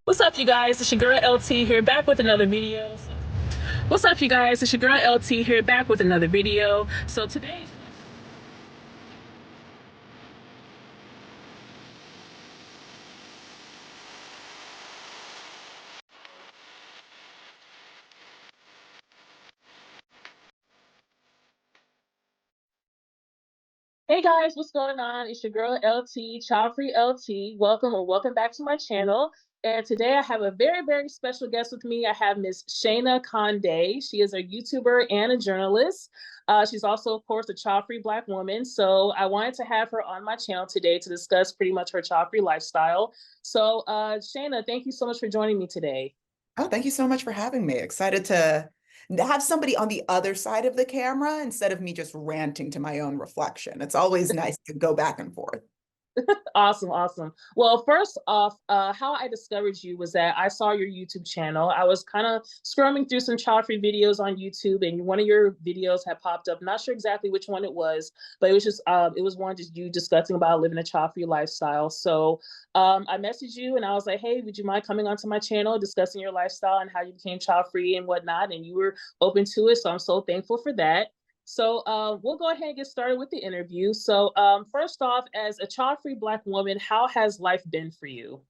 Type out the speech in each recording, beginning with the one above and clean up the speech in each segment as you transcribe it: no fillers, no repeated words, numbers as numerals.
What's up, you guys? It's your girl LT here, back with another video. What's up, you guys? It's your girl LT here, back with another video. So today, hey guys, what's going on? It's your girl LT, Child Free LT. Welcome back to my channel. And today I have a very special guest with me. I have Miss Shayna Conde. She is a YouTuber and a journalist. She's also, of course, a child-free Black woman. So I wanted to have her on my channel today to discuss pretty much her child-free lifestyle. So Shayna, thank you so much for joining me today. Oh, thank you so much for having me. Excited to have somebody on the other side of the camera instead of me just ranting to my own reflection. It's always nice to go back and forth. Awesome. Well, first off, how I discovered you was that I saw your YouTube channel. I was kind of scrolling through some child-free videos on YouTube, and one of your videos had popped up. Not sure exactly which one it was, but it was just it was one just you discussing about living a child-free lifestyle. So I messaged you and I was like, hey, would you mind coming onto my channel, discussing your lifestyle and how you became child-free and whatnot? And you were open to it, so I'm so thankful for that. So we'll go ahead and get started with the interview. So first off, as a child-free Black woman, how has life been for you?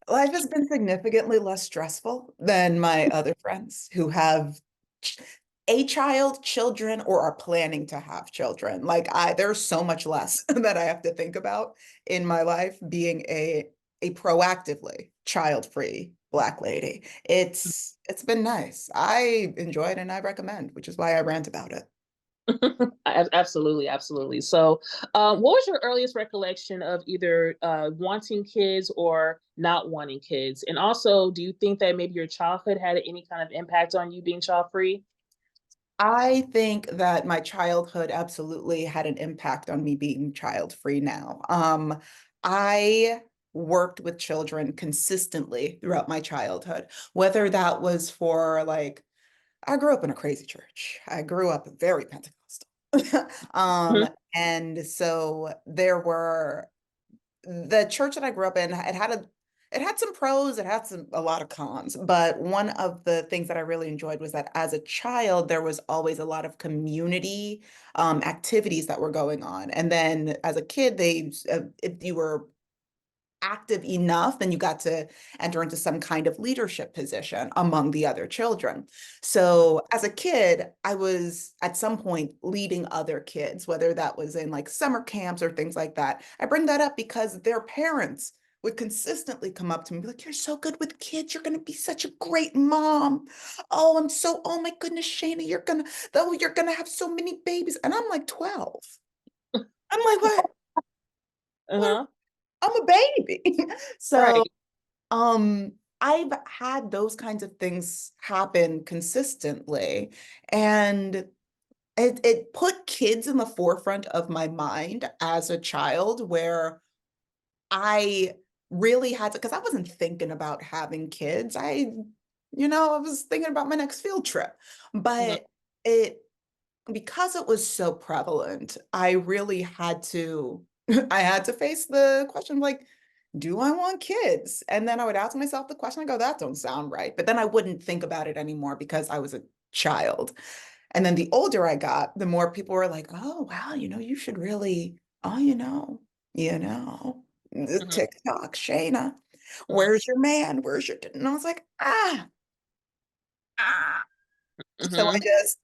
Life has been significantly less stressful than my other friends who have a child, children, or are planning to have children. There's so much less that I have to think about in my life being a proactively child-free Black lady. It's been nice. I enjoy it and I recommend, which is why I rant about it. Absolutely. So, what was your earliest recollection of either wanting kids or not wanting kids? And also, do you think that maybe your childhood had any kind of impact on you being child-free? I think that my childhood absolutely had an impact on me being child-free now. I worked with children consistently throughout my childhood, whether that was for I grew up in a crazy church. I grew up very Pentecostal. Um, Mhm. and so there were the church that I grew up in, it had some pros, it had a lot of cons, but one of the things that I really enjoyed was that as a child, there was always a lot of community activities that were going on. And then as a kid, if you were active enough, then you got to enter into some kind of leadership position among the other children. So as a kid, I was at some point leading other kids, whether that was in like summer camps or things like that. I bring that up because their parents would consistently come up to me and be like, you're so good with kids. You're going to be such a great mom. Oh my goodness, Shayna, you're going to have so many babies. And I'm like 12. I'm like, what? Uh-huh. I'm a baby. So Right. um, I've had those kinds of things happen consistently, and it put kids in the forefront of my mind as a child, where I really had to, because I wasn't thinking about having kids. I was thinking about my next field trip, Mhm. but it because it was so prevalent, I really had to I had to face the question like, do I want kids? And then I would ask myself the question, I go, that don't sound right. But then I wouldn't think about it anymore because I was a child. And then the older I got, the more people were like, oh wow, you should really, oh, you know, the Mhm. TikTok, Shayna, Mhm. where's your man? Where's your, and I was like, ah. So I Mhm. just,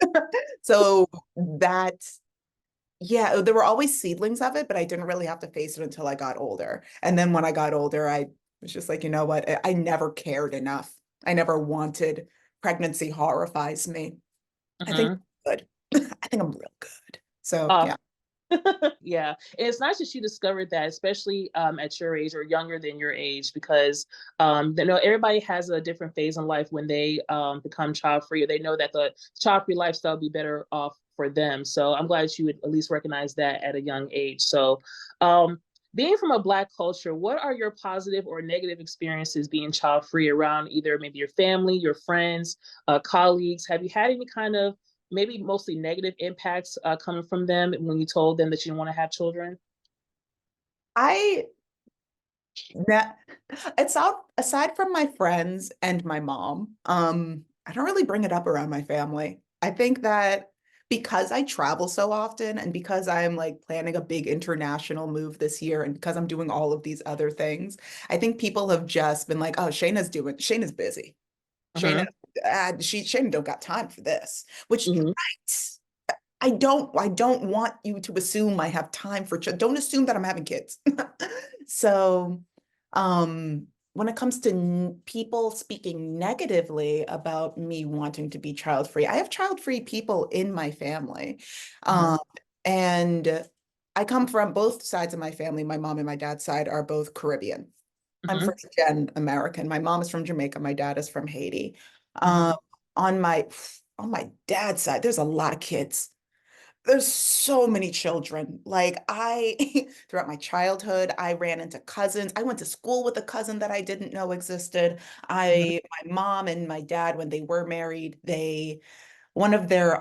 so that yeah, there were always seedlings of it, but I didn't really have to face it until I got older. And then when I got older, I was just like, you know what? I never cared enough. I never wanted. Pregnancy horrifies me. I think Mhm. I'm good. I think I'm real good. So Uh, yeah. yeah, and it's nice that you discovered that, especially at your age or younger than your age, because everybody has a different phase in life when they become child free, or they know that the child free lifestyle will be better off for them. So I'm glad you would at least recognize that at a young age. So, um, being from a Black culture, what are your positive or negative experiences being child free around either maybe your family, your friends, colleagues? Have you had any kind of maybe mostly negative impacts coming from them when you told them that you don't want to have children? I That it's out aside from my friends and my mom, I don't really bring it up around my family. I think that because I travel so often and because I'm like planning a big international move this year and because I'm doing all of these other things, I think people have just been like, oh, Shayna's busy. Shayna, Hmm. Shayna don't got time for this, which Hmm. right. I don't want you to assume I have time for don't assume that I'm having kids. So, when it comes to people speaking negatively about me wanting to be child free, I have child free people in my family. Hmm. Um, and I come from both sides of my family. My mom and my dad's side are both Caribbean. I'm Hmm. first gen American. My mom is from Jamaica. My dad is from Haiti. Um, Hmm. on my dad's side, there's a lot of kids. There's so many children. Like throughout my childhood, I ran into cousins. I went to school with a cousin that I didn't know existed. Hmm. My mom and my dad, when they were married, one of their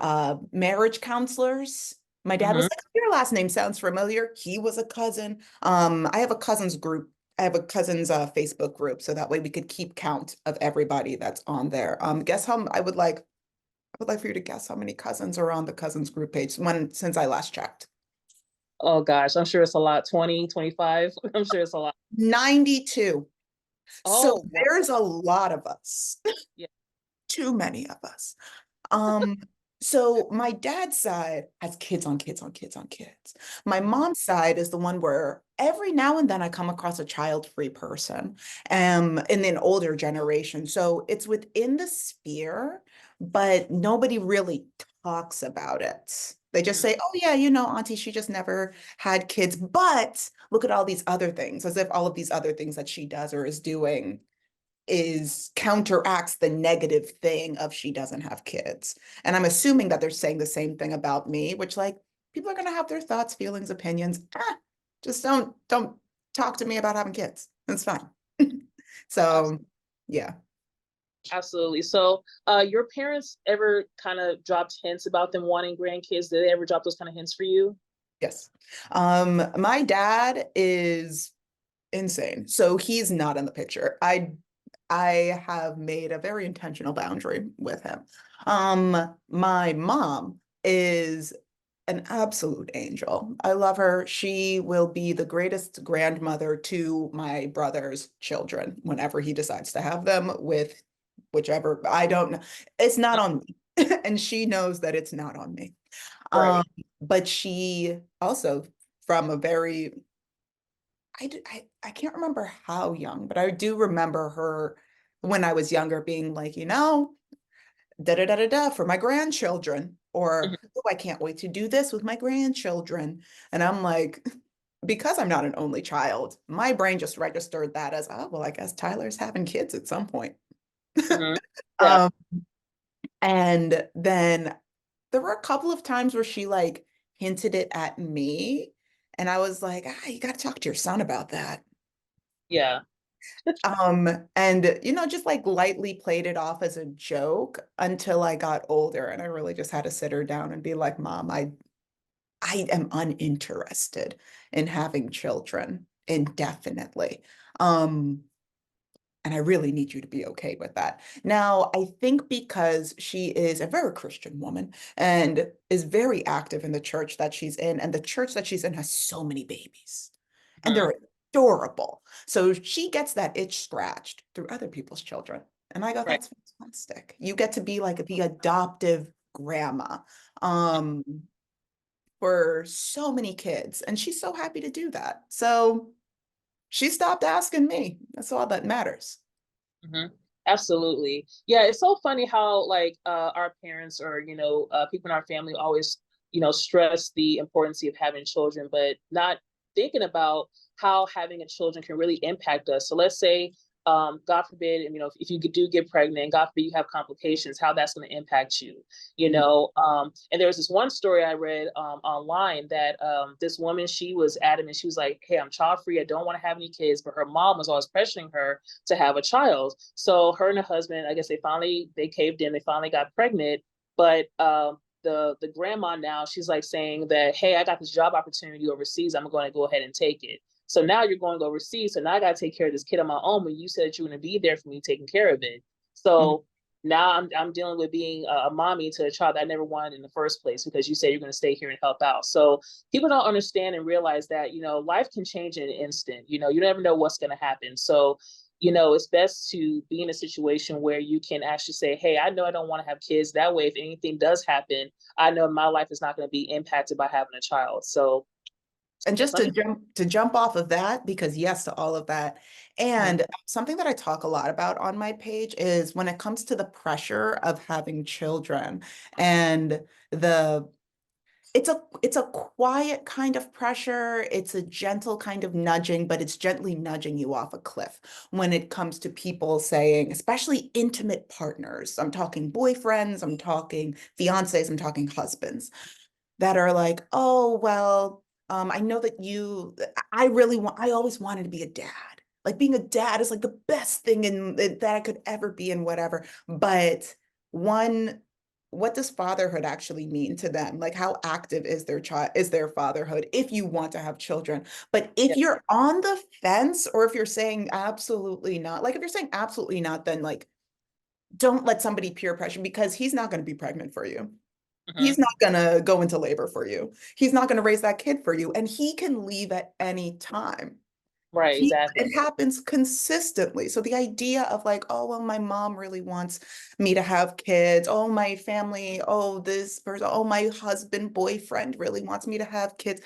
marriage counselors, my dad was Hmm. like, your last name sounds familiar. He was a cousin. I have a cousins group. I have a cousins Facebook group, so that way we could keep count of everybody that's on there. Guess how I would like for you to guess how many cousins are on the cousins group page since I last checked. Oh gosh, I'm sure it's a lot. 20, 25. I'm sure it's a lot. 92. So Oh wow. there's a lot of us. Yeah. Too many of us. Um, so my dad's side has kids on kids on kids on kids. My Hmm. mom's side is the one where every now and then I come across a child-free person, in an older generation. So it's within the sphere, but nobody really talks about it. They just Hmm. say, oh yeah, Auntie, she just never had kids, but look at all these other things, as if all of these other things that she does or is doing is counteracts the negative thing of she doesn't have kids. And I'm assuming that they're saying the same thing about me, which like people are gonna have their thoughts, feelings, opinions. Just don't talk to me about having kids. That's fine. So yeah. Absolutely. So, your parents ever kind of dropped hints about them wanting grandkids? Did they ever drop those kind of hints for you? Yes. My dad is insane. So he's not in the picture. I have made a very intentional boundary with him. My mom is an absolute angel. I love her. She will be the greatest grandmother to my brother's children whenever he decides to have them with whichever. I don't know. It's not on me. And she knows that it's not on me. Um, Right. but she also from a very I can't remember how young, but I do remember her when I was younger being like, da da da da da for my grandchildren, or Mhm. oh, I can't wait to do this with my grandchildren. And I'm like, because I'm not an only child, my brain just registered that as, oh, well, I guess Tyler's having kids at some point. Mhm. Yeah. Um, and then there were a couple of times where she like hinted it at me. And I was like, you got to talk to your son about that. Yeah. And just like lightly played it off as a joke until I got older and I really just had to sit her down and be like, Mom, I am uninterested in having children indefinitely. Um, and I really need you to be okay with that. Now, I think because she is a very Christian woman and is very active in the church that she's in, and the church that she's in has so many babies, and Mhm. they're adorable. So she gets that itch scratched through other people's children. And I go, Right. that's fantastic. You get to be like the adoptive grandma um, for so many kids. And she's so happy to do that. So she stopped asking me. That's all that matters. Mhm. Absolutely. Yeah, it's so funny how like our parents or people in our family always stress the importance of having children, but not thinking about how having a children can really impact us. So let's say God forbid, if you do get pregnant, God forbid you have complications, how that's going to impact and there was this one story I read online that this woman, she was adamant, she was like, hey, I'm child free, I don't want to have any kids, but her mom was always pressuring her to have a child. So her and her husband, I guess they caved in, they finally got pregnant, but the grandma now, she's like saying that, hey, I got this job opportunity overseas, I'm going to go ahead and take it. So now you're going overseas. So now I got to take care of this kid on my own. When you said you were going to be there for me, taking care of it. Mhm. So now I'm dealing with being a mommy to a child that I never wanted in the first place because you say you're going to stay here and help out. So people don't understand and realize that, life can change in an instant. You never know what's going to happen. So, it's best to be in a situation where you can actually say, hey, I know I don't want to have kids. That way, if anything does happen, I know my life is not going to be impacted by having a child. So, And just some people. to jump off of that, because yes to all of that. Mhm. And something that I talk a lot about on my page is when it comes to the pressure of having children and the it's a quiet kind of pressure. It's a gentle kind of nudging, but it's gently nudging you off a cliff when it comes to people saying, especially intimate partners. I'm talking boyfriends, I'm talking fiancés, I'm talking husbands that are like, oh, well, I know that I always wanted to be a dad. Like being a dad is like the best thing that I could ever be in whatever. But one, what does fatherhood actually mean to them? Like how active is their fatherhood if you want to have children? But Yeah. if you're on the fence or if you're saying absolutely not, like if you're saying absolutely not, then like don't let somebody peer pressure because he's not going to be pregnant for you. He's Hmm. not going to go into labor for you. He's not going to raise that kid for you. And he can leave at any time. Right. Exactly. It happens consistently. So the idea of like, oh, well, my mom really wants me to have kids. Oh, my family. Oh, this person. Oh, my husband, boyfriend really wants me to have kids.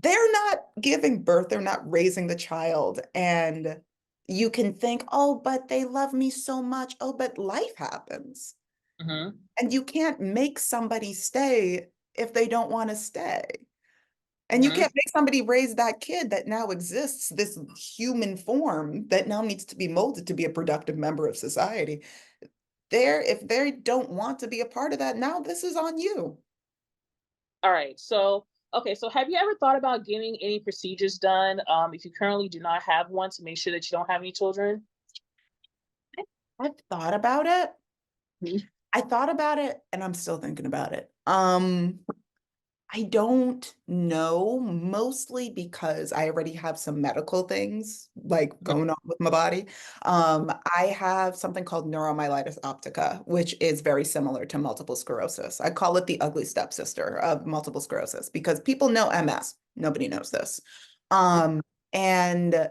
They're not giving birth. They're not raising the child. And you can think, oh, but they love me so much. Oh, but life happens. Hmm. And you can't make somebody stay if they don't want to stay. And you Hmm. can't make somebody raise that kid that now exists, this human form that now needs to be molded to be a productive member of society. If they don't want to be a part of that, now this is on you. All right. So, okay. So, have you ever thought about getting any procedures done? If you currently do not have one, to make sure that you don't have any children. I've thought about it. Mhm. I thought about it and I'm still thinking about it. I don't know, mostly because I already have some medical things like going on with my body. I have something called neuromyelitis optica, which is very similar to multiple sclerosis. I call it the ugly stepsister of multiple sclerosis because people know MS. Nobody knows this. Um, and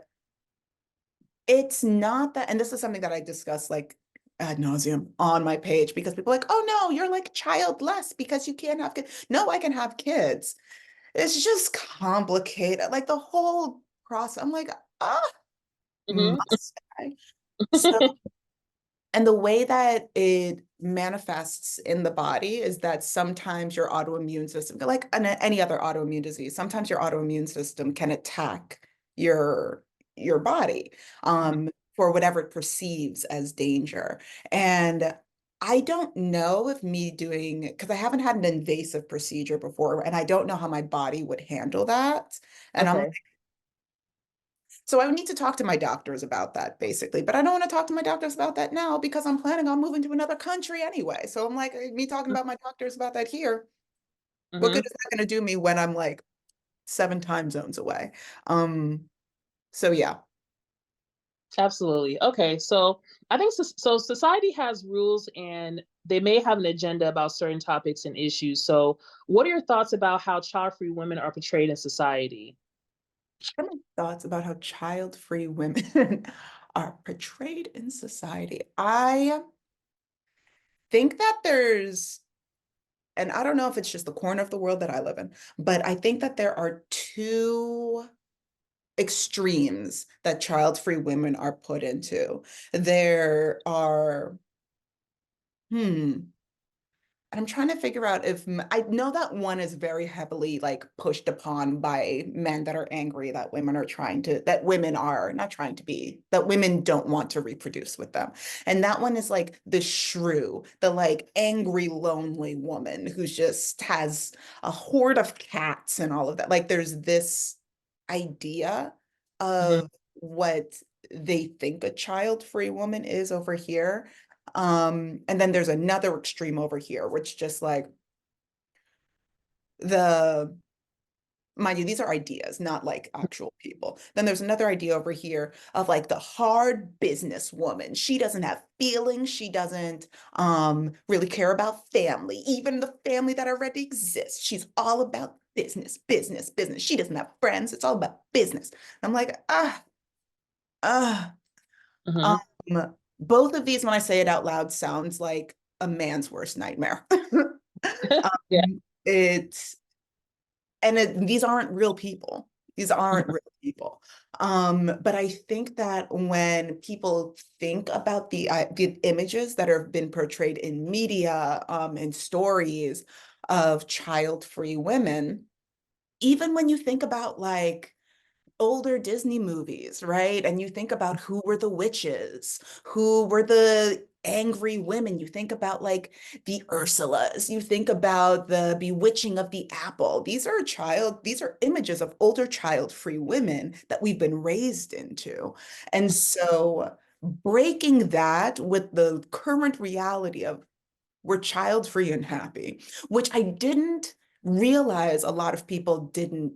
it's not that, and this is something that I discuss like ad nauseum on my page because people are like, oh no, you're like childless because you can't have kids. No, I can have kids. It's just complicated. Like the whole process. I'm like, ah, Mhm. must I? So, and the way that it manifests in the body is that sometimes your autoimmune system, like any other autoimmune disease, sometimes your autoimmune system can attack your your body Mhm. for whatever it perceives as danger. And I don't know if me doing, because I haven't had an invasive procedure before, and I don't know how my body would handle that. And I'm Okay. so I would need to talk to my doctors about that basically, but I don't want to talk to my doctors about that now because I'm planning on moving to another country anyway. So I'm like, me talking about my doctors about that here, what good Mhm. is that going to do me when I'm like 7 time zones away? Um, so yeah. Absolutely. Okay. So I think so. Society has rules, and they may have an agenda about certain topics and issues. So, what are your thoughts about how child-free women are portrayed in society? What are my thoughts about how child-free women are portrayed in society? I think that and I don't know if it's just the corner of the world that I live in, but I think that there are two extremes that child-free women are put into. There are, and I'm trying to figure out if I know that one is very heavily like pushed upon by men that are angry that women are not trying to be, that women don't want to reproduce with them. And that one is like the shrew, the like angry, lonely woman who just has a horde of cats and all of that. Like there's this idea Mhm. of what they think a child-free woman is over here. And then there's another extreme over here, which just like the mind you, these are ideas, not like actual people. Then there's another idea over here of like the hard business woman. She doesn't have feelings. She doesn't really care about family, even the family that already exists. She's all about business, business, business. She doesn't have friends. It's all about business. I'm like, ah. Mm-hmm. Both of these, when I say it out loud, sounds like a man's worst nightmare. Yeah. It's these aren't real people. These aren't real people. But I think that when people think about the images that have been portrayed in media, in stories of child-free women, even when you think about like older Disney movies, right? And you think about who were the witches, who were the angry women. You think about like the Ursulas, you think about the bewitching of the apple. These are images of older child-free women that we've been raised into. And so breaking that with the current reality of we're child-free and happy, which I didn't realize a lot of people didn't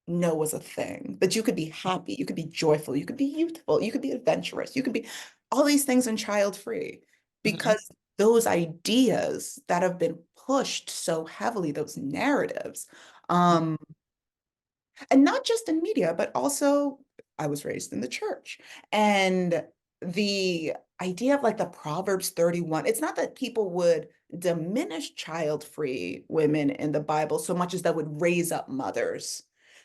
know was a thing, that you could be happy, you could be joyful, you could be youthful, you could be adventurous, you could be all these things and child free, Mm-hmm. because those ideas that have been pushed so heavily, those narratives, um, and not just in media, but also I was raised in the church. And the idea of like the Proverbs 31, it's not that people would diminish child-free women in the Bible so much as that would raise up mothers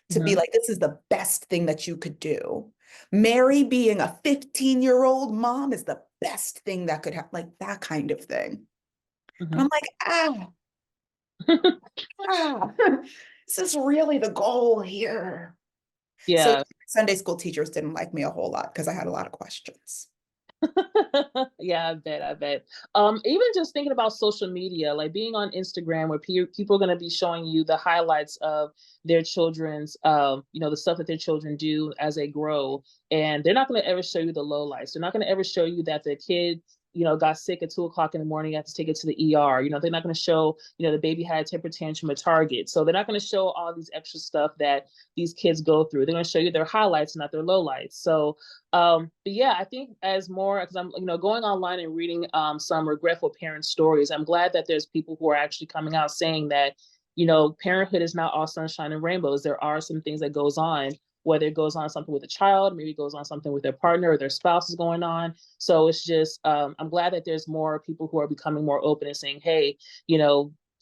to be Mm-hmm. like, this is the best thing that you could do. Mary being a 15-year-old mom is the best thing that could happen, like that kind of thing. And Mm-hmm. I'm like, ah, this is really the goal here. So Yeah. Sunday school teachers didn't like me a whole lot because I had a lot of questions. Yeah, I bet, I bet. Even just thinking about social media, like being on Instagram where people are going to be showing you the highlights of their children's, the stuff that their children do as they grow. And they're not going to ever show you the lowlights. They're not going to ever show you that the kid, got sick at 2 o'clock in the morning, you have to take it to the ER. They're not going to show, the baby had a temper tantrum at Target. So they're not going to show all these extra stuff that these kids go through. They're going to show you their highlights, not their lowlights. So but yeah, I think as more, because I'm, going online and reading some regretful parent stories, I'm glad that there's people who are actually coming out saying that, parenthood is not all sunshine and rainbows. There are some things that goes on, whether it goes on something with a child, maybe it goes on something with their partner or their spouse is going on. So it's just, I'm glad that there's more people who are becoming more open and saying, hey,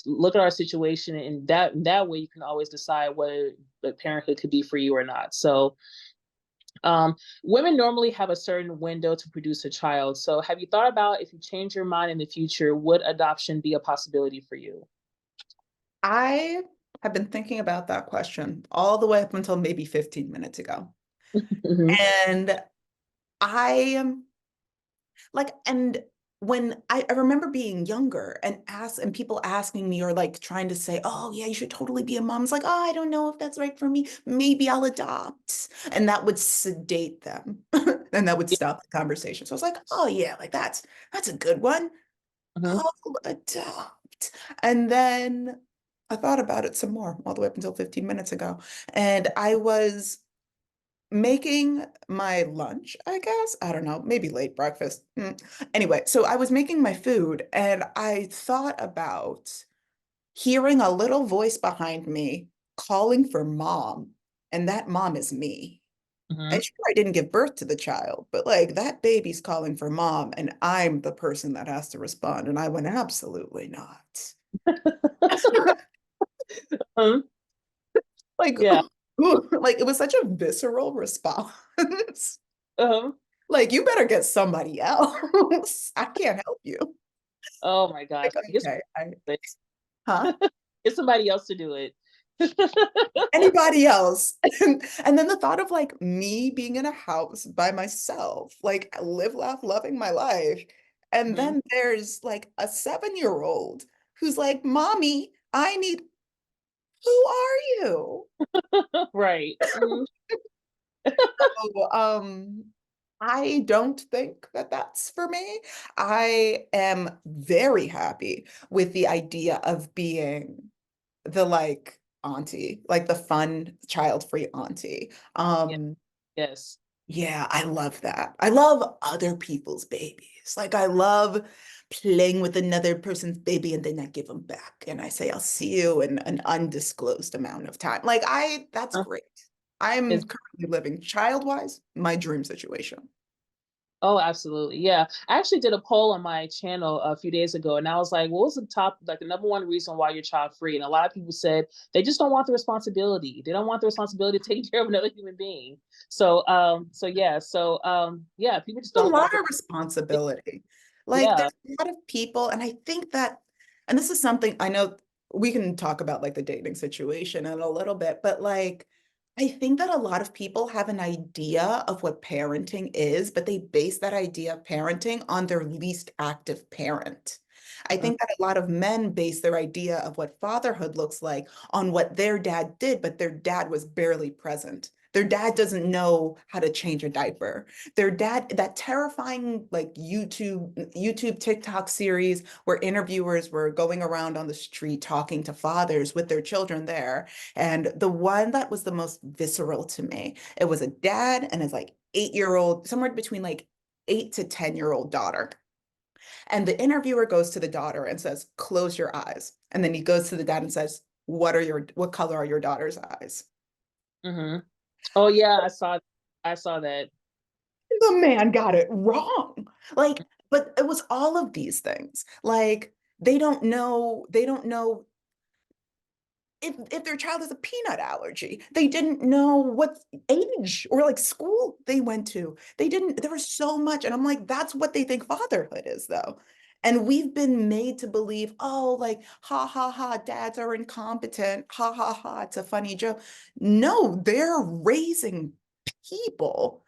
look at our situation, and that way you can always decide whether the parenthood could be for you or not. So women normally have a certain window to produce a child. So have you thought about, if you change your mind in the future, would adoption be a possibility for you? I have been thinking about that question all the way up until maybe 15 minutes ago. Hmm. And I am like, and when I remember being younger and people asking me or like trying to say, oh yeah, you should totally be a mom. It's like, oh, I don't know if that's right for me. Maybe I'll adopt. And that would sedate them. And that would stop the conversation. So I was like, oh yeah, like that's a good one. Hmm. I'll adopt. And then I thought about it some more all the way up until 15 minutes ago. And I was making my lunch, I guess. I don't know, maybe late breakfast. Anyway, so I was making my food and I thought about hearing a little voice behind me calling for mom, and that mom is me. Hmm. And sure, I didn't give birth to the child, but like that baby's calling for mom, and I'm the person that has to respond. And I went, absolutely not. Um, Like, yeah. like it was such a visceral response. Um, Like, you better get somebody else. I can't help you. oh my gosh. Like, Get okay, somebody, huh? get somebody else to do it. Anybody else? And then the thought of like me being in a house by myself, like live, laugh, loving my life. And Hmm. then there's like a 7-year-old who's like, Mommy, I need, who are you? Right. Mhm. So, I don't think that that's for me. I am very happy with the idea of being the like auntie, like the fun child-free auntie. Yeah. Yes. Yeah, I love that. I love other people's babies. Like I love playing with another person's baby and then I give them back and I say, I'll see you in an undisclosed amount of time. That's Uh, great. I'm it's currently living child-wise, my dream situation. Oh, absolutely. Yeah. I actually did a poll on my channel a few days ago and I was like, what was the top, like the number one reason why you're child free? And a lot of people said they just don't want the responsibility. They don't want the responsibility of taking care of another human being. So people just A don't want lot the, of responsibility. Like yeah. there's a lot of people, and I think that, and this is something I know we can talk about like the dating situation in a little bit, but like I think that a lot of people have an idea of what parenting is, but they base that idea of parenting on their least active parent. I Mm, think that a lot of men base their idea of what fatherhood looks like on what their dad did, but their dad was barely present. Their dad doesn't know how to change a diaper. Their dad, that terrifying like YouTube TikTok series where interviewers were going around on the street talking to fathers with their children there. And the one that was the most visceral to me, it was a dad and his like 8-year-old, somewhere between like 8 to 10-year-old daughter. And the interviewer goes to the daughter and says, "Close your eyes." And then he goes to the dad and says, what color are your daughter's eyes?" hmm Oh yeah, I saw that. The man got it wrong. Like, but it was all of these things. Like, they don't know if their child has a peanut allergy. They didn't know what age or like school they went to. They didn't, there was so much. And I'm like, that's what they think fatherhood is, though. And we've been made to believe, oh, like, ha ha ha, dads are incompetent. Ha ha ha, it's a funny joke. No, they're raising people.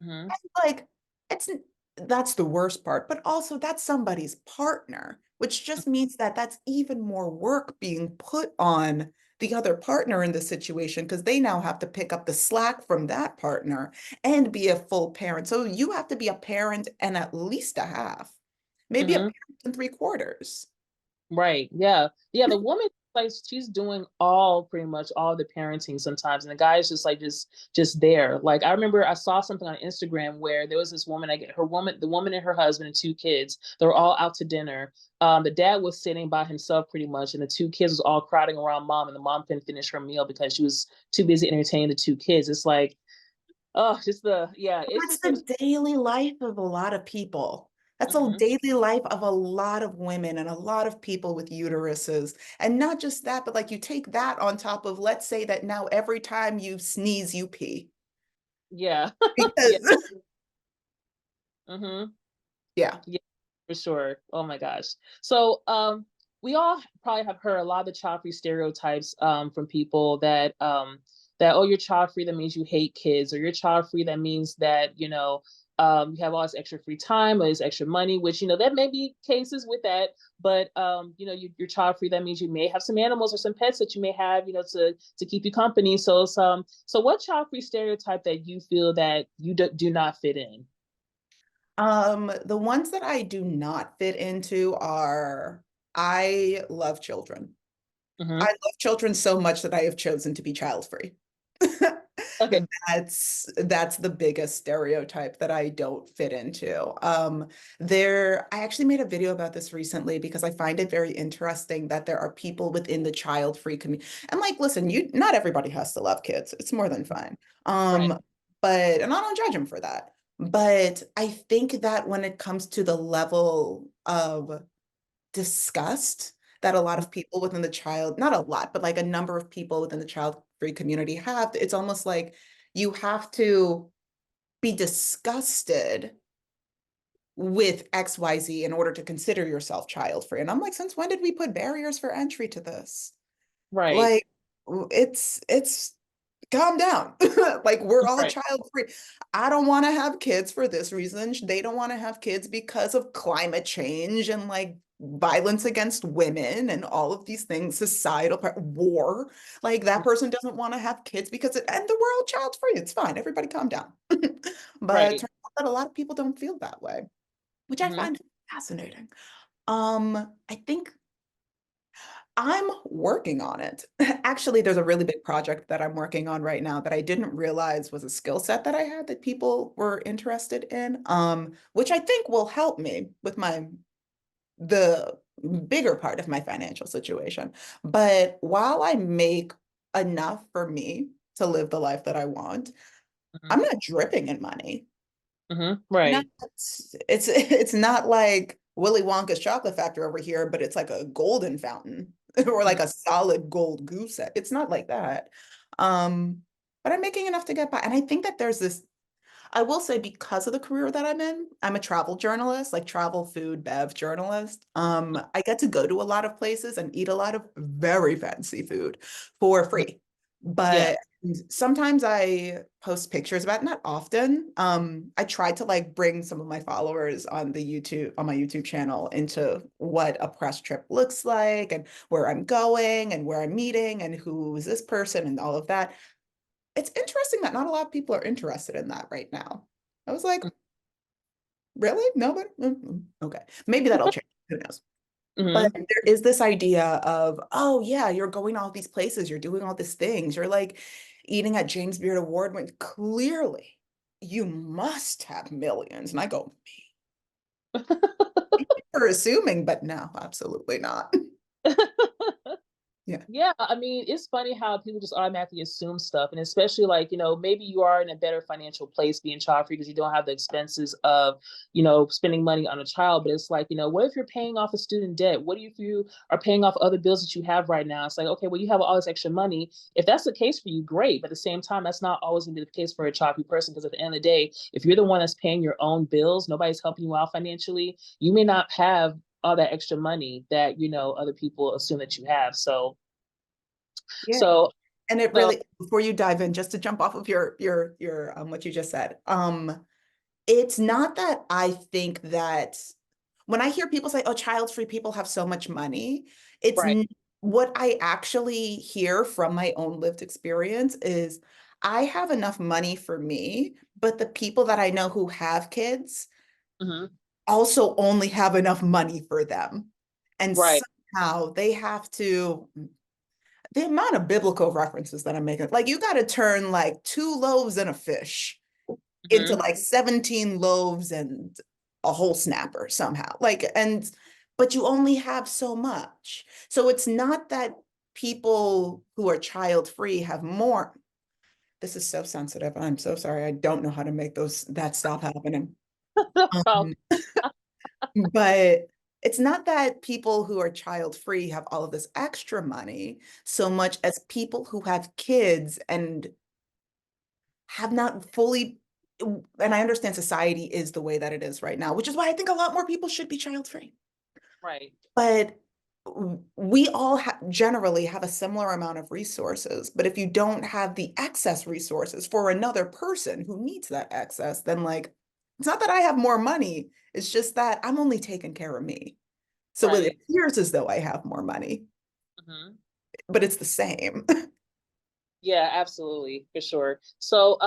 hmm Like, it's that's the worst part, but also that's somebody's partner, which just means that that's even more work being put on the other partner in the situation because they now have to pick up the slack from that partner and be a full parent. So you have to be a parent and at least a half, maybe a hmm parent and 3/4. Right. Yeah. Yeah. The woman, like she's doing all pretty much all the parenting sometimes. And the guy is just like just there. Like I remember I saw something on Instagram where there was this woman, I get her woman, the woman and her husband and two kids, they were all out to dinner. The dad was sitting by himself pretty much, and the two kids was all crowding around mom, and the mom couldn't finish her meal because she was too busy entertaining the two kids. It's like, oh, just the yeah, it's That's just there's the daily life of a lot of people. That's a mhm. daily life of a lot of women and a lot of people with uteruses. And not just that, but like you take that on top of, let's say that now every time you sneeze, you pee. Yeah. Yeah. Because, hmm yeah. Yeah, for sure. Oh my gosh. So, we all probably have heard a lot of the child free stereotypes from people that oh, you're child free, that means you hate kids, or you're child free, that means that you have all this extra free time or this extra money, which that may be cases with that, but you're child free, that means you may have some animals or some pets that you may have to keep you company. So what child free stereotype that you feel that you do not fit in? The ones that I do not fit into are I love children. I hmm love children so much that I have chosen to be child free. Okay. That's the biggest stereotype that I don't fit into. I actually made a video about this recently because I find it very interesting that there are people within the child-free community. And like, listen, you not everybody has to love kids. It's more than fine. Right. And I don't judge them for that. But I think that when it comes to the level of disgust that a lot of people within the child, not a lot, but like a number of people within the child-free community have, it's almost like you have to be disgusted with XYZ in order to consider yourself child-free. And I'm like, since when did we put barriers for entry to this? Right. Like, it's calm down. Like we're all Right. child free. I don't want to have kids for this reason. They don't want to have kids because of climate change and like violence against women and all of these things, war. Like that person doesn't want to have kids and we're all child free. It's fine. Everybody calm down. But it Right. turns out that a lot of people don't feel that way, which I hmm find fascinating. I think I'm working on it. Actually, there's a really big project that I'm working on right now that I didn't realize was a skill set that I had that people were interested in, which I think will help me with the bigger part of my financial situation. But while I make enough for me to live the life that I want, I'm Hmm. not dripping in money. Hmm. Not, Right. it's not like Willy Wonka's chocolate factory over here, but it's like a golden fountain or like Mhm. a solid gold goose set. It's not like that. But I'm making enough to get by. And I think that there's this, I will say because of the career that I'm in, I'm a travel journalist, like travel, food, bev journalist. I get to go to a lot of places and eat a lot of very fancy food for Mhm. free. Yeah. But sometimes I post pictures about it, not often. I try to like bring some of my followers on my YouTube channel into what a press trip looks like and where I'm going and where I'm meeting and who is this person and all of that. It's interesting that not a lot of people are interested in that right now. I was like, really? Nobody? Okay. Maybe that'll change. Who knows? But Hmm. there is this idea of, oh yeah, you're going all these places, you're doing all these things, you're like eating at James Beard Award when clearly you must have millions. And I go, you're assuming, but no, absolutely not. Yeah. Yeah, I mean, it's funny how people just automatically assume stuff, and especially like, maybe you are in a better financial place being child free because you don't have the expenses of, spending money on a child. But it's like, what if you're paying off a student debt? What if you are paying off other bills that you have right now? It's like, okay, well, you have all this extra money. If that's the case for you, great. But at the same time, that's not always going to be the case for a child free person because at the end of the day, if you're the one that's paying your own bills, nobody's helping you out financially, you may not have all that extra money that, other people assume that you have. Yeah. So, And it so really, before you dive in, just to jump off of your what you just said, it's not that I think that when I hear people say, oh, child-free people have so much money, it's right. what I actually hear from my own lived experience is I have enough money for me, but the people that I know who have kids Hmm. also only have enough money for them. And Right. somehow they have to, the amount of biblical references that I'm making, like you got to turn like 2 loaves and a fish into Hmm. like 17 loaves and a whole snapper somehow. But you only have so much. So it's not that people who are child free have more. This is so sensitive. I'm so sorry. I don't know how to make that stop happening. No problem. Um, but it's not that people who are child free have all of this extra money so much as people who have kids and have not fully, and I understand society is the way that it is right now, which is why I think a lot more people should be child free. Right. But we all generally have a similar amount of resources. But if you don't have the excess resources for another person who needs that excess, then like, it's not that I have more money. It's just that I'm only taking care of me. So it Right. appears as though I have more money, Hmm. but it's the same. Yeah, absolutely, for sure. So,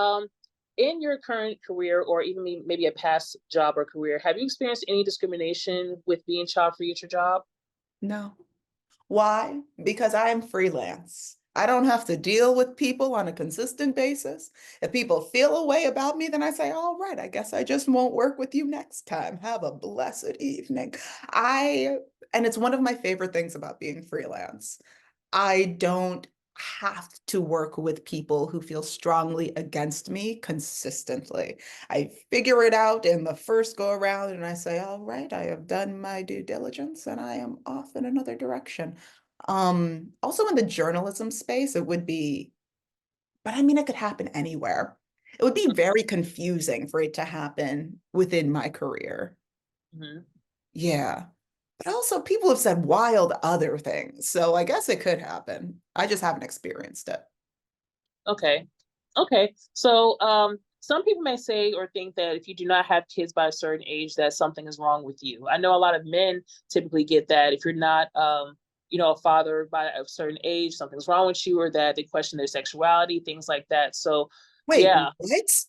in your current career, or even maybe a past job or career, have you experienced any discrimination with being child free at your job? No. Why? Because I am freelance. I don't have to deal with people on a consistent basis. If people feel a way about me, then I say, all right, I guess I just won't work with you next time. Have a blessed evening. I, and it's one of my favorite things about being freelance. I don't have to work with people who feel strongly against me consistently. I figure it out in the first go around and I say, all right, I have done my due diligence and I am off in another direction. Also in the journalism space, it would be, but I mean, it could happen anywhere. It would be very confusing for it to happen within my career. Hmm. Yeah. But also, people have said wild other things. So I guess it could happen. I just haven't experienced it. Okay. Okay. So, some people may say or think that if you do not have kids by a certain age, that something is wrong with you. I know a lot of men typically get that if you're not, a father by a certain age, something's wrong with you, or that they question their sexuality, things like that. So, Wait, yeah, what?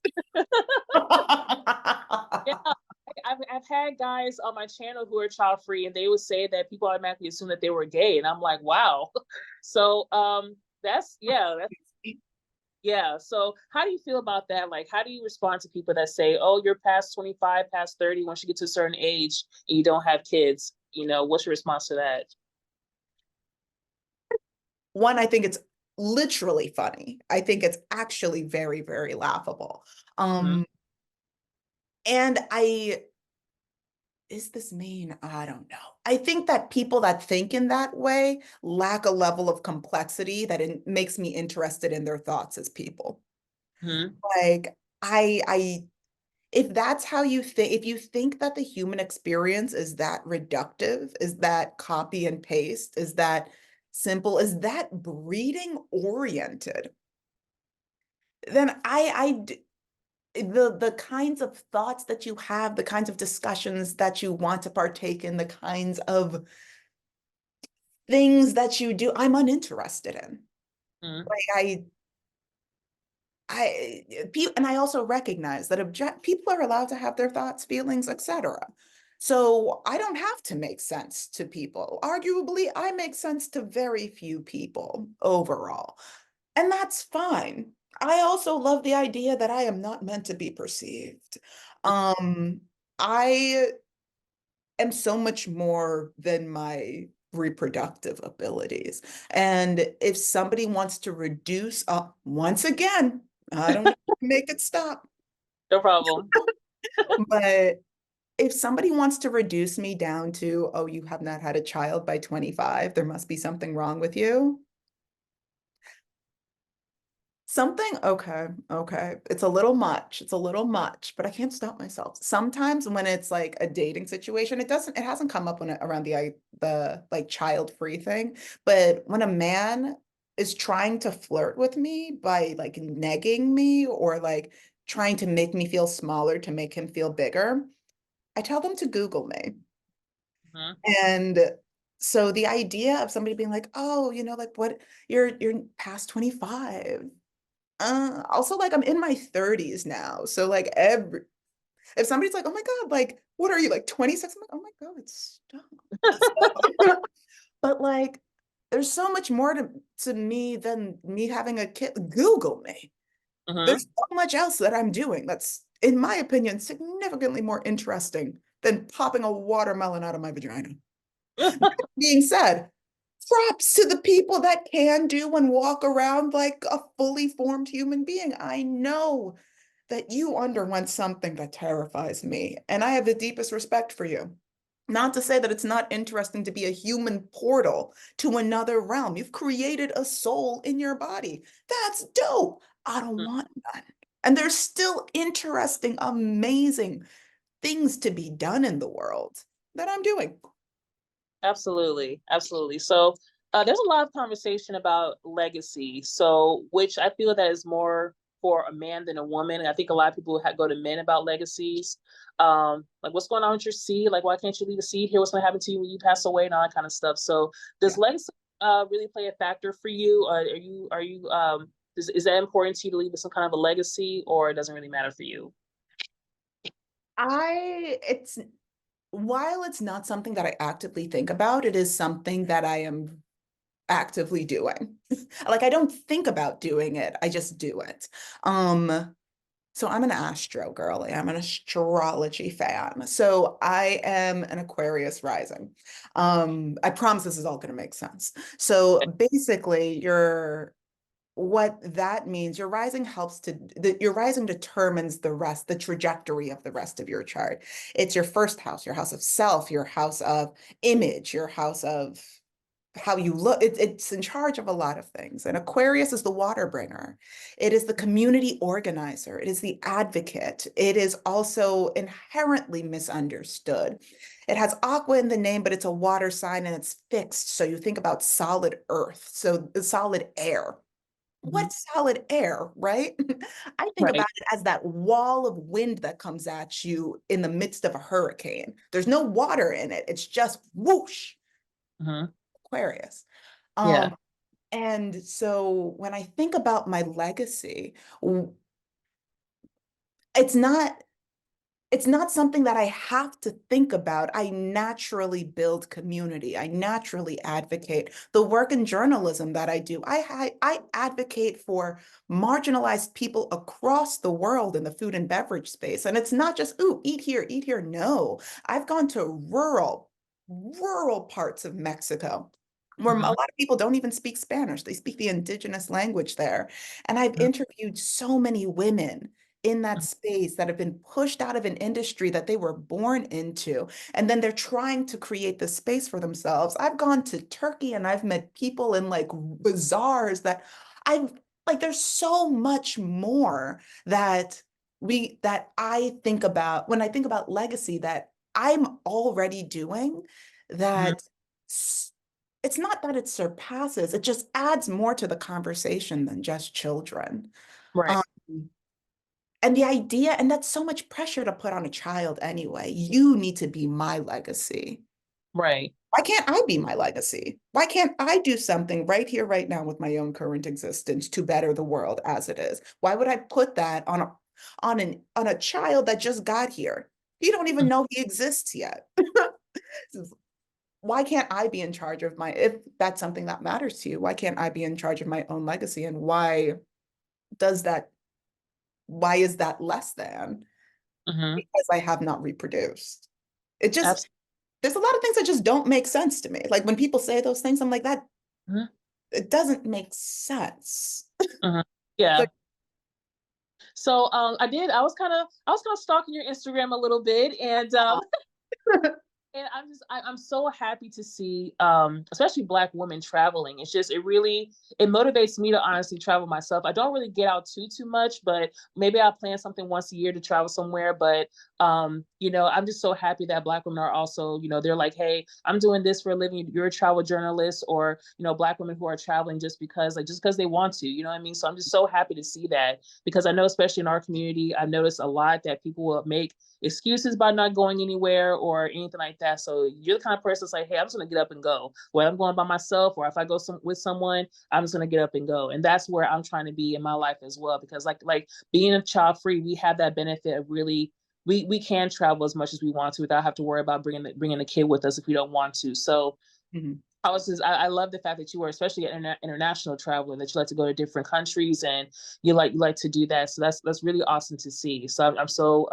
yeah, I've had guys on my channel who are child free, and they would say that people automatically assume that they were gay, and I'm like, wow. So that's yeah, that's yeah. So how do you feel about that? Like, how do you respond to people that say, "Oh, you're past 25, past 30. Once you get to a certain age, and you don't have kids"? You know, what's your response to that? One, I think it's literally funny. I think it's actually very, very laughable. Mm-hmm. Um, and I, is this mean? I don't know. I think that people that think in that way lack a level of complexity that makes me interested in their thoughts as people. Mm-hmm. Like, I, if that's how you think, if you think that the human experience is that reductive, is that copy and paste, is that simple, is that breeding oriented, then the kinds of thoughts that you have, the kinds of discussions that you want to partake in, the kinds of things that you do, I'm uninterested in. Mm-hmm. Like and I also recognize that people are allowed to have their thoughts, feelings, etc. So I don't have to make sense to people. Arguably, I make sense to very few people overall, and that's fine. I also love the idea that I am not meant to be perceived. Um, I am so much more than my reproductive abilities. And if somebody wants to reduce, once again, I don't want to make it stop, No problem. but if somebody wants to reduce me down to, oh, you have not had a child by 25, there must be something wrong with you. Something, okay, okay. It's a little much. It's a little much, but I can't stop myself. Sometimes when it's like a dating situation, it hasn't come up around the like child-free thing, but when a man is trying to flirt with me by like negging me or like trying to make me feel smaller to make him feel bigger, I tell them to Google me. Mm-hmm. And so the idea of somebody being like, oh, like what, you're past 25. Also like I'm in my 30s now. So like if somebody's like, oh my God, like, what are you like 26? I'm like, oh my God, stop. But like, there's so much more to me than me having a kid. Google me. Mm-hmm. There's so much else that I'm doing that's, in my opinion, significantly more interesting than popping a watermelon out of my vagina. That being said, props to the people that can do and walk around like a fully formed human being. I know that you underwent something that terrifies me, and I have the deepest respect for you. Not to say that it's not interesting to be a human portal to another realm. You've created a soul in your body. That's dope. I don't want none. And there's still interesting, amazing things to be done in the world that I'm doing. Absolutely, absolutely. So there's a lot of conversation about legacy. So, which I feel that is more for a man than a woman. And I think a lot of people go to men about legacies. Like, what's going on with your seed? Like, why can't you leave a seed here? What's going to happen to you when you pass away, and all that kind of stuff. So, does Yeah. legacy really play a factor for you? Is that important to you to leave some kind of a legacy, or it doesn't really matter for you? It's while it's not something that I actively think about, it is something that I am actively doing. Like I don't think about doing it, I just do it. So I'm an astro girly. I'm an astrology fan. So I am an Aquarius rising. I promise this is all going to make sense. So basically, what that means, your rising your rising determines the trajectory of the rest of your chart. It's your first house, your house of self, your house of image, your house of how you look. It's in charge of a lot of things. And Aquarius is the water bringer. It is the community organizer. It is the advocate. It is also inherently misunderstood. It has aqua in the name, but it's a water sign and it's fixed. So you think about solid earth, so the solid air. Mhm. What's solid air, right? I think Right. about it as that wall of wind that comes at you in the midst of a hurricane. There's no water in it. It's just whoosh, Hmm. Aquarius. Yeah. Um, and so when I think about my legacy, it's not it's not something that I have to think about. I naturally build community. I naturally advocate. The work in journalism that I do, I advocate for marginalized people across the world in the food and beverage space. And it's not just, ooh, eat here, eat here. No, I've gone to rural parts of Mexico where a Mm-hmm. lot of people don't even speak Spanish. They speak the indigenous language there. And I've interviewed so many women in that space that have been pushed out of an industry that they were born into. And then they're trying to create this space for themselves. I've gone to Turkey and I've met people in like bazaars that I've like, there's so much more that I think about when I think about legacy that I'm already doing Mm-hmm. that it's not that it surpasses, it just adds more to the conversation than just children. Right. Um, and the idea, and that's so much pressure to put on a child anyway. You need to be my legacy. Right. Why can't I be my legacy? Why can't I do something right here, right now with my own current existence to better the world as it is? Why would I put that on a child that just got here? He don't even know he exists yet. Why can't I be in charge of if that's something that matters to you, why can't I be in charge of my own legacy? And does that, why is that less than? Mm-hmm. Because I have not reproduced. It just, Absolutely. there's a lot of things that just don't make sense to me. Like when people say those things, I'm like, that, Mm-hmm. it doesn't make sense. Mm-hmm. So Yeah. So I was kind of stalking your Instagram a little bit, and I'm so happy to see especially Black women traveling. It's just it motivates me to honestly travel myself. I don't really get out too much, but maybe I'll plan something once a year to travel somewhere. But I'm just so happy that Black women are also, they're like, hey, I'm doing this for a living, you're a travel journalist, or Black women who are traveling just because they want to, you know what I mean? So I'm just so happy to see that, because I know especially in our community, I've noticed a lot that people will make excuses by not going anywhere or anything like that. So you're the kind of person that's like, hey, I'm just gonna get up and go. Whether I'm going by myself or if I go with someone, I'm just gonna get up and go. And that's where I'm trying to be in my life as well. Because like being a child free, we have that benefit of really we can travel as much as we want to without have to worry about bringing the kid with us if we don't want to. So mhm. I love the fact that you were, especially an international traveler, that you like to go to different countries and you like to do that. So that's really awesome to see. So I'm so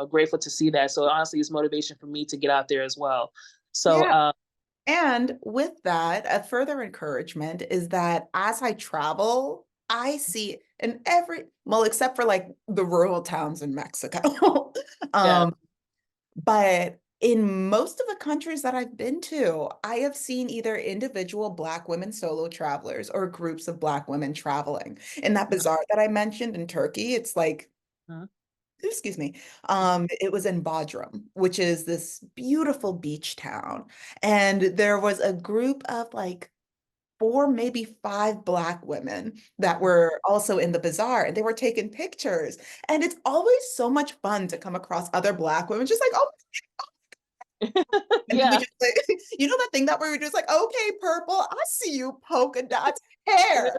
grateful to see that. So honestly, it's motivation for me to get out there as well. So Yeah. And with that, a further encouragement is that as I travel, I see in well, except for like the rural towns in Mexico. yeah. um, But in most of the countries that I've been to, I have seen either individual Black women solo travelers or groups of Black women traveling. In that bazaar that I mentioned in Turkey, it's like, Mhm. excuse me, it was in Bodrum, which is this beautiful beach town. And there was a group of like four, maybe five Black women that were also in the bazaar, and they were taking pictures. And it's always so much fun to come across other Black women, just like, oh, and we Yeah. just like, that thing that we were just like, okay, purple, I see you, polka dots, hair,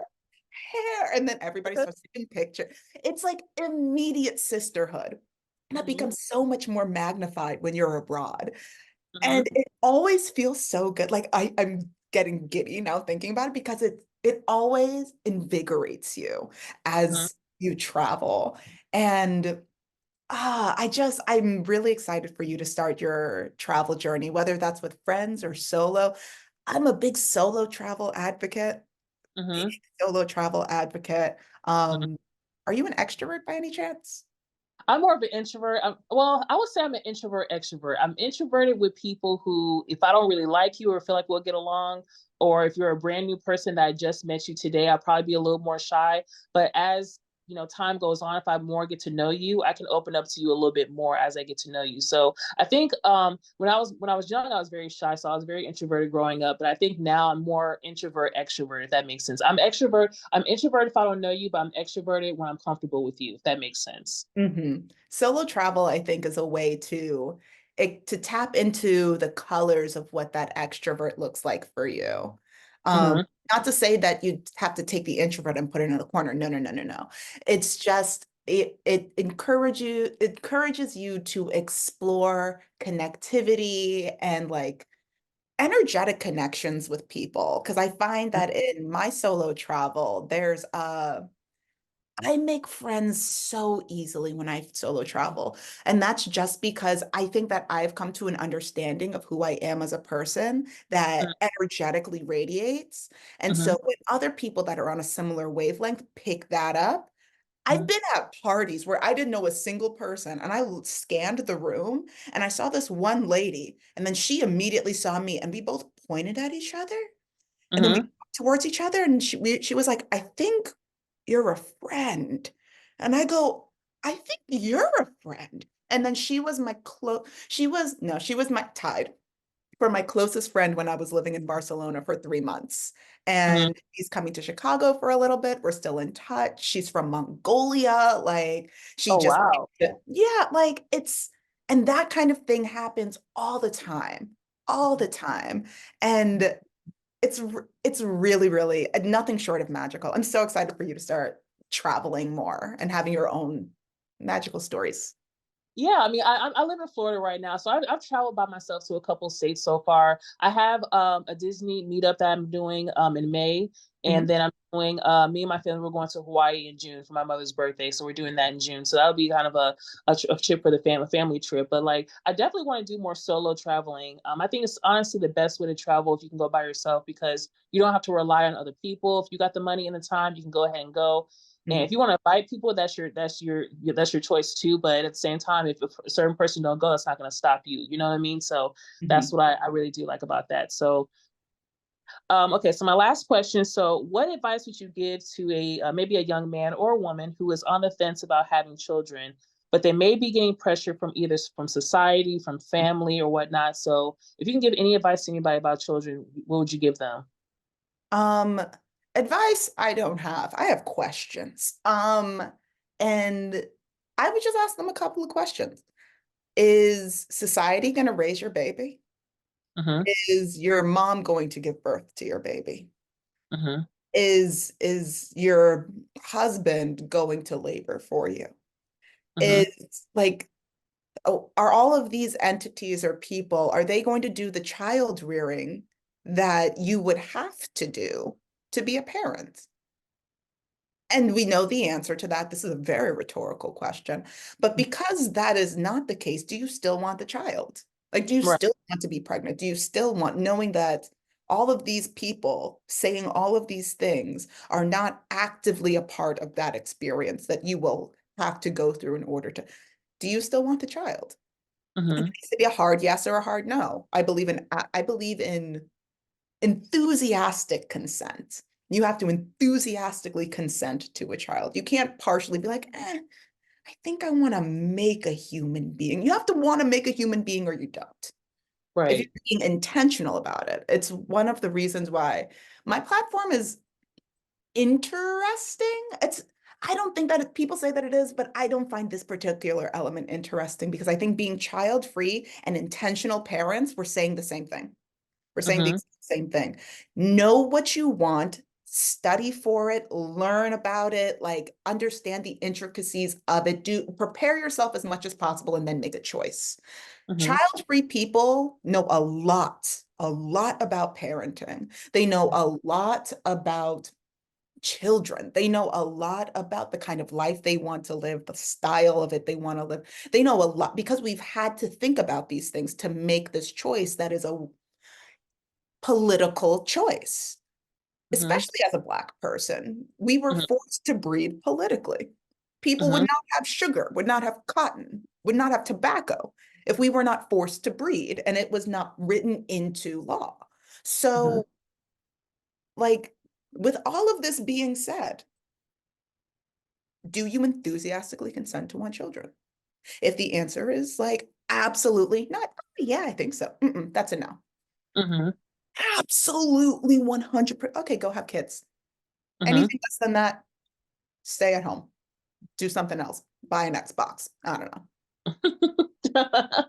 hair. And then everybody starts taking pictures. It's like immediate sisterhood. And that Mhm. becomes so much more magnified when you're abroad. Mhm. And it always feels so good. Like I'm getting giddy now thinking about it because it always invigorates you Mhm. as you travel. And I'm really excited for you to start your travel journey, whether that's with friends or solo. I'm a big solo travel advocate, big Mhm. solo travel advocate. Mhm. Um, are you an extrovert by any chance? I'm more of an introvert. Well, I would say I'm an introvert extrovert. I'm introverted with people who, if I don't really like you or feel like we'll get along, or if you're a brand new person that I just met you today, I'll probably be a little more shy. But as time goes on, if I more get to know you, I can open up to you a little bit more as I get to know you. So I think when I was young, I was very shy, so I was very introverted growing up. But I think now I'm more introvert extrovert, if that makes sense. I'm extrovert. I'm introverted if I don't know you, but I'm extroverted when I'm comfortable with you, if that makes sense. Solo travel, I think, is a way to tap into the colors of what that extrovert looks like for you. Um, Mhm. Not to say that you have to take the introvert and put it in a corner. No, no, no, no, no. It's just it encourages you to explore connectivity and like energetic connections with people. Because I find that in my solo travel, I make friends so easily when I solo travel. And that's just because I think that I've come to an understanding of who I am as a person that energetically radiates. And Mm-hmm. so when other people that are on a similar wavelength pick that up, I've Mm-hmm. been at parties where I didn't know a single person and I scanned the room and I saw this one lady and then she immediately saw me and we both pointed at each other and then we Mm-hmm. walked towards each other and she was like, I think you're a friend. And I go, I think you're a friend. And then she was my she was, no, she was my tied for my closest friend when I was living in Barcelona for 3 months. Mm-hmm. And he's coming to Chicago for a little bit. We're still in touch. She's from Mongolia. Like she Oh, just, wow. yeah, like and that kind of thing happens all the time. And it's really, really nothing short of magical. I'm so excited for you to start traveling more and having your own magical stories. Yeah, I mean, I live in Florida right now, so I've traveled by myself to a couple states so far. I have a Disney meetup that I'm doing in May, and Mhm. then I'm doing me and my family we're going to Hawaii in June for my mother's birthday, so we're doing that in June. So that'll be kind of a trip for the family trip. But like, I definitely want to do more solo traveling. I think it's honestly the best way to travel if you can go by yourself because you don't have to rely on other people. If you got the money and the time, you can go ahead and go. And if Mhm. you want to invite people, that's your choice too. But at the same time, if a certain person don't go, it's not going to stop you. You know what I mean? So that's Mhm. what I really do like about that. So okay, so my last question. So what advice would you give to a maybe a young man or a woman who is on the fence about having children, but they may be getting pressure from either from society, from family, or whatnot? So if you can give any advice to anybody about children, what would you give them? Um, Advice I don't have. I have questions. And I would just ask them a couple of questions. Is society going to raise your baby? Mm-hmm. Is your mom going to give birth to your baby? Mm-hmm. Is your husband going to labor for you? Mm-hmm. Is like, oh, are all of these entities or people, are they going to do the child rearing that you would have to do to be a parent? And we know the answer to that. This is a very rhetorical question. But because that is not the case, do you still want the child? Like, do you Right. still want to be pregnant? Do you still want, knowing that all of these people saying all of these things are not actively a part of that experience that you will have to go through in order to, do you still want the child? It Mm-hmm. needs to be a hard yes or a hard no. I believe in enthusiastic consent. You have to enthusiastically consent to a child. You can't partially be like, I think I want to make a human being. You have to want to make a human being or you don't. If you're Right. being intentional about it, it's one of the reasons why my platform is interesting. I don't think that people say that it is, but I don't find this particular element interesting because I think being child free and intentional parents, we're saying the same thing. We're saying the Mm-hmm. exact same thing. Know what you want, study for it, learn about it, like understand the intricacies of it. Do prepare yourself as much as possible and then make a choice. Mm-hmm. Child-free people know a lot about parenting. They know a lot about children. They know a lot about the kind of life they want to live, the style of it they want to live. They know a lot because we've had to think about these things to make this choice that is a political choice, Mm-hmm. especially as a Black person. We were Mm-hmm. forced to breed politically. People would Mm-hmm. not have sugar, would not have cotton, would not have tobacco if we were not forced to breed and it was not written into law. Mm-hmm. So, like, with all of this being said, do you enthusiastically consent to want children? If the answer is like, absolutely not, yeah, I think so. That's a no. Mm-hmm. Absolutely 100%. Okay, go have kids. Mm-hmm. Anything less than that, stay at home, do something else, buy an Xbox. I don't know.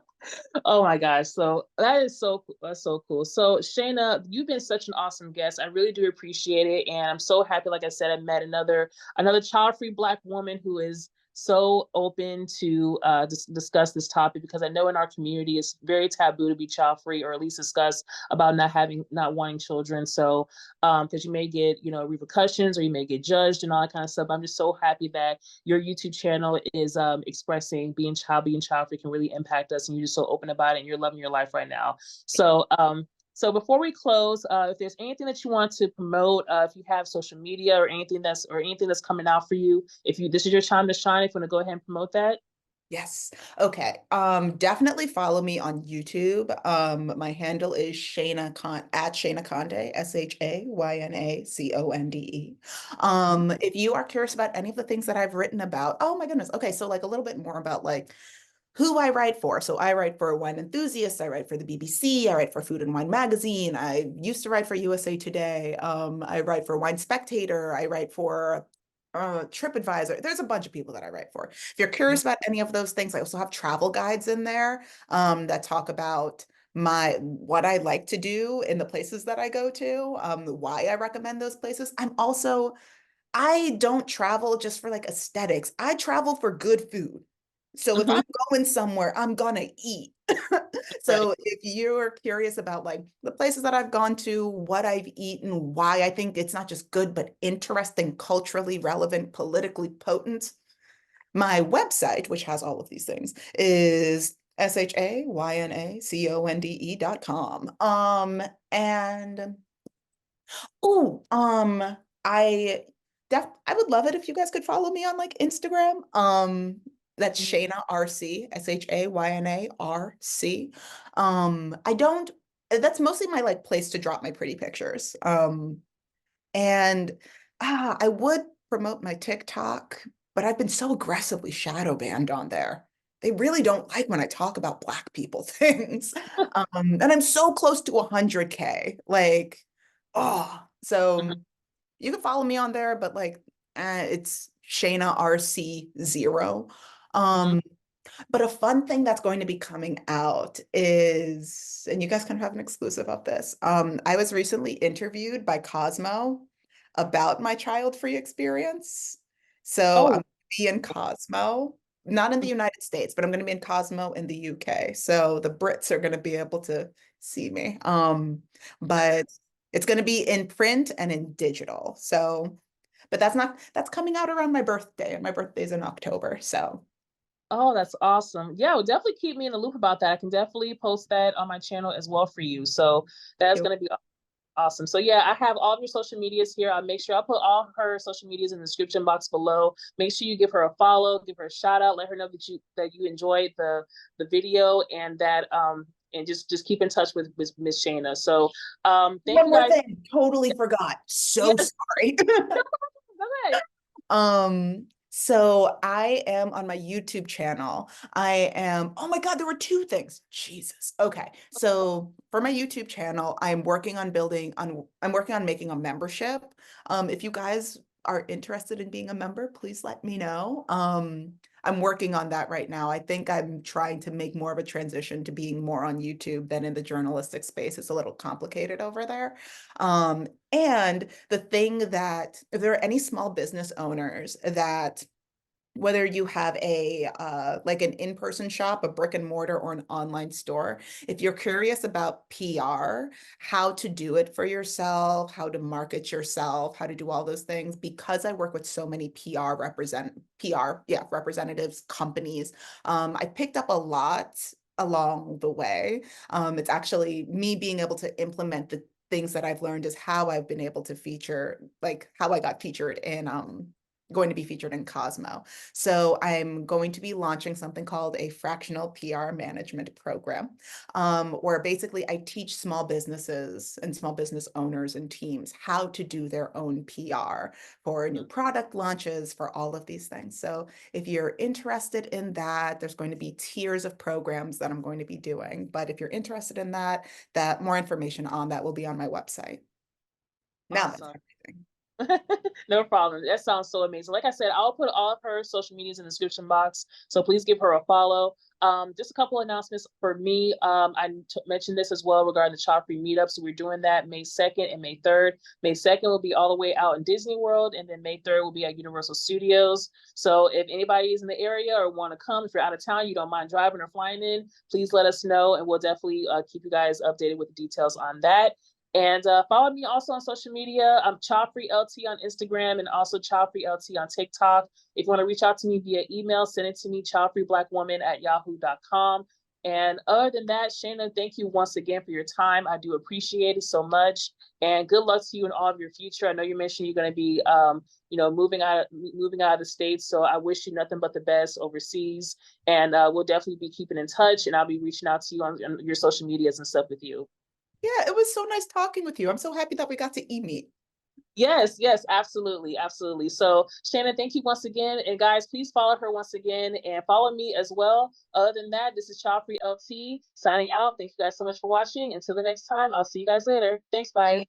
Oh my gosh. So that is that's so cool. So Shayna, you've been such an awesome guest. I really do appreciate it. And I'm so happy, like I said, I met another child-free Black woman who is so open to discuss this topic, because I know in our community it's very taboo to be child free, or at least discuss about not wanting children. So because you may get, you know, repercussions, or you may get judged and all that kind of stuff. I'm just so happy that your YouTube channel is expressing being child free can really impact us, and you're just so open about it, and you're loving your life right now. So so before we close, if there's anything that you want to promote, if you have social media or anything that's coming out for you, this is your time to shine, if you want to go ahead and promote that. Yes. Okay. Definitely follow me on YouTube. My handle is at Shayna Conde, SHAYNACONDE. If you are curious about any of the things that I've written about, oh my goodness. Okay, so like a little bit more about like who I write for. So I write for Wine Enthusiast, I write for the BBC, I write for Food and Wine Magazine, I used to write for USA Today, I write for Wine Spectator, I write for TripAdvisor. There's a bunch of people that I write for. If you're curious about any of those things, I also have travel guides in there that talk about what I like to do in the places that I go to, why I recommend those places. I don't travel just for like aesthetics. I travel for good food. So if Mm-hmm. I'm going somewhere, I'm gonna eat. Right. So if you're curious about like the places that I've gone to, what I've eaten, why I think it's not just good, but interesting, culturally relevant, politically potent, my website, which has all of these things, is SHAYNACONDE.com. And oh, I would love it if you guys could follow me on like Instagram. That's Mhm. Shayna RC, SHAYNA RC. I don't, that's mostly my like place to drop my pretty pictures. And I would promote my TikTok, but I've been so aggressively shadow banned on there. They really don't like when I talk about Black people things. And I'm so close to 100K. Like, oh, Mhm. so you can follow me on there, but like, it's Shayna RC0. Mhm. Um, but a fun thing that's going to be coming out is, and you guys kind of have an exclusive of this. I was recently interviewed by Cosmo about my child-free experience. So I'm Oh. gonna be in Cosmo, not in the United States, but I'm going to be in Cosmo in the UK. So the Brits are going to be able to see me. But it's going to be in print and in digital. So, but that's coming out around my birthday, and my birthday's in October. So. Oh, that's awesome. Yeah, well, definitely keep me in the loop about that. I can definitely post that on my channel as well for you. So that's going to be awesome. So yeah, I have all of your social medias here. I'll make sure I'll put all her social medias in the description box below. Make sure you give her a follow, give her a shout out, let her know that you enjoyed the video, and that and just keep in touch with Miss Shayna. So thank One you more guys. thing, totally forgot. So Yes. sorry. Okay. So I am on my YouTube channel. Oh my God, there were two things. Jesus. Okay. So for my YouTube channel, I'm working on making a membership. If you guys are interested in being a member, please let me know. I'm working on that right now. I think I'm trying to make more of a transition to being more on YouTube than in the journalistic space. It's a little complicated over there. And the thing that, if there are any small business owners that, whether you have like an in-person shop, a brick and mortar, or an online store, if you're curious about PR, how to do it for yourself, how to market yourself, how to do all those things, because I work with so many representatives, companies, I picked up a lot along the way. It's actually me being able to implement the things that I've learned is how I've been able to feature, like how I got featured in going to be featured in Cosmo. So I'm going to be launching something called a fractional PR management program, where basically I teach small businesses and small business owners and teams how to do their own PR for new product launches, for all of these things. So if you're interested in that, there's going to be tiers of programs that I'm going to be doing. But if you're interested in that more information on that will be on my website. Now that's Awesome. everything. No problem. That sounds so amazing. Like I said, I'll put all of her social medias in the description box, so please give her a follow. Just a couple announcements for me. Mentioned this as well regarding the Child Free meetup. So we're doing that May 2nd and May 3rd. May 2nd will be all the way out in Disney World, and then May 3rd will be at Universal Studios. So if anybody is in the area or want to come, if you're out of town, you don't mind driving or flying in, please let us know, and we'll definitely keep you guys updated with the details on that. And follow me also on social media. I'm ChildFreeLT on Instagram and also ChildFreeLT on TikTok. If you want to reach out to me via email, send it to me, childfreeblackwoman@yahoo.com. And other than that, Shayna, thank you once again for your time. I do appreciate it so much. And good luck to you in all of your future. I know you mentioned you're going to be, moving out of the States. So I wish you nothing but the best overseas. And we'll definitely be keeping in touch. And I'll be reaching out to you on your social medias and stuff with you. Yeah, it was so nice talking with you. I'm so happy that we got to e-meet. Yes, yes, absolutely, absolutely. So, Shannon, thank you once again. And guys, please follow her once again and follow me as well. Other than that, this is Child Free LT signing out. Thank you guys so much for watching. Until the next time, I'll see you guys later. Thanks, bye.